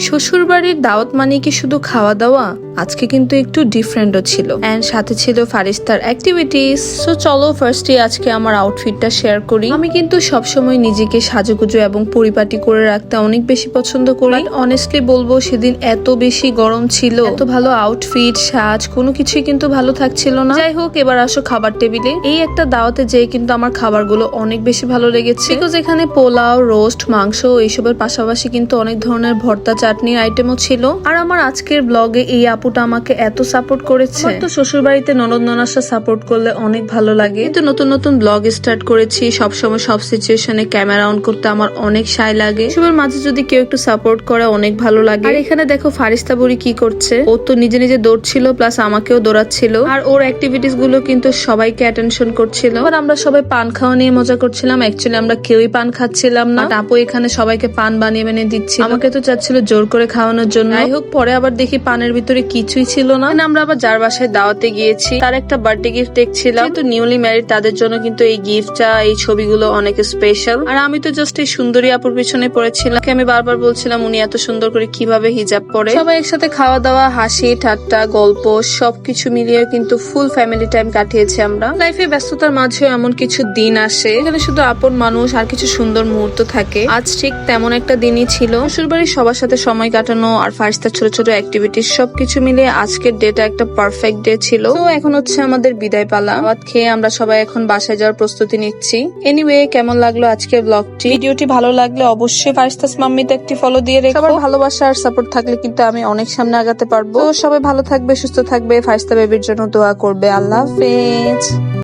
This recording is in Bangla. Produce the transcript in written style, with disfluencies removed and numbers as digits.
শ্বশুর বাড়ির দাওয়াত মানে কি শুধু খাওয়া দাওয়া? আজকে কিন্তু একটু ডিফারেন্টও ছিল, এন্ড সাথে ছিল ফারিস্তার অ্যাক্টিভিটিস। সো চলো ফার্স্টে আজকে আমার আউটফিটটা শেয়ার করি। আমি কিন্তু সবসময় নিজেকে সাজুগুজু এবং পরিপাটি করে রাখতে অনেক বেশি পছন্দ করি। অনেস্টলি বলবো সেদিন এত বেশি গরম ছিল, এত ভালো আউটফিট সাজ কোনো কিছুই কিন্তু ভালো থাকছিল না। যাই হোক, এবার আসো খাবার টেবিলে। এই একটা দাওয়াতে যেয়ে কিন্তু আমার খাবারগুলো অনেক বেশি ভালো লেগেছে, বিকজ এখানে পোলাও, রোস্ট, মাংস এইসবের পাশাপাশি কিন্তু অনেক ধরনের ভর্তা, চাটনির আইটেমও ছিল। আর আমার আজকের ব্লগে এই আপুটা আমাকে এত সাপোর্ট করেছে। তো শ্বশুর বাড়িতে ননদ ননাসা সাপোর্ট করলে অনেক ভালো লাগে। কিন্তু নতুন নতুন ব্লগ স্টার্ট করেছি, সবসময় সব সিচুয়েশনে ক্যামেরা অন করতে আমার অনেক শাই লাগে। সবার মাঝে যদি কেউ একটু সাপোর্ট করে অনেক ভালো লাগে। আর এখানে দেখো ফারিস্তা বুড়ি কি করছে, ও তো নিজে নিজে দৌড়ছিল, প্লাস আমাকেও দৌড়াচ্ছিল। আর ওর অ্যাক্টিভিটিস গুলো কিন্তু সবাইকে অ্যাটেনশন করছিল। আর আমরা সবাই পান খাওয়া নিয়ে মজা করছিলাম। অ্যাকচুয়ালি আমরা কেউই পান খাচ্ছিলাম না, আপু এখানে সবাইকে পান বানিয়ে বানিয়ে দিচ্ছি। আমাকে তো চাচ্ছিল জোর করে খাওয়ানোর জন্য। যাই হোক, পরে আবার দেখি পানের ভিতরে কিছুই ছিল না। আমরা আবার যার বাসায় দাওয়াতে গিয়েছি তার একটা বার্থডে গিফট দেখছিলাম। কিন্তু নিউলি ম্যারিড তাদের জন্য কিন্তু এই গিফটটা, এই ছবিগুলো অনেক স্পেশাল। আর আমি তো জাস্ট এই সুন্দরী আপুর পিছনে পড়েছিলাম। আমি বারবার বলছিলাম উনি এত সুন্দর করে কিভাবে হিজাব পরে। সবাই একসাথে খাওয়া দাওয়া, হাসি ঠাট্টা, গল্প সবকিছু মিলিয়ে কিন্তু ফুল ফ্যামিলি টাইম কাটিয়েছি আমরা। লাইফে ব্যস্ততার মাঝেও এমন কিছু দিন আসে এখানে শুধু আপন মানুষ আর কিছু সুন্দর মুহূর্ত থাকে। আজ ঠিক তেমন একটা দিনই ছিল। শ্বশুরবাড়ির সবার সাথে সময় কাটানো আর ফারিস্তার ছোট ছোট অ্যাক্টিভিটিস সবকিছু মিলিয়ে আজকের ডেটা একটা পারফেক্ট ডে ছিল। তো এখন হচ্ছে আমাদের বিদায় পালা। ভাত খেয়ে আমরা সবাই এখন বাসায় যাওয়ার প্রস্তুতি নিচ্ছি। এনিওয়ে, কেমন লাগলো আজকের ব্লগটি? ভিডিওটি ভালো লাগলে অবশ্যই ফারিস্তাস মাম্মিতে একটি ফলো দিয়ে রেখো। সবার ভালোবাসা আর সাপোর্ট থাকলে কিন্তু আমি অনেক সামনে আগাতে পারবো। তো সবাই ভালো থাকবে, সুস্থ থাকবে, ফারিস্তা বেবির জন্য দোয়া করবে। আল্লাহ হাফেজ।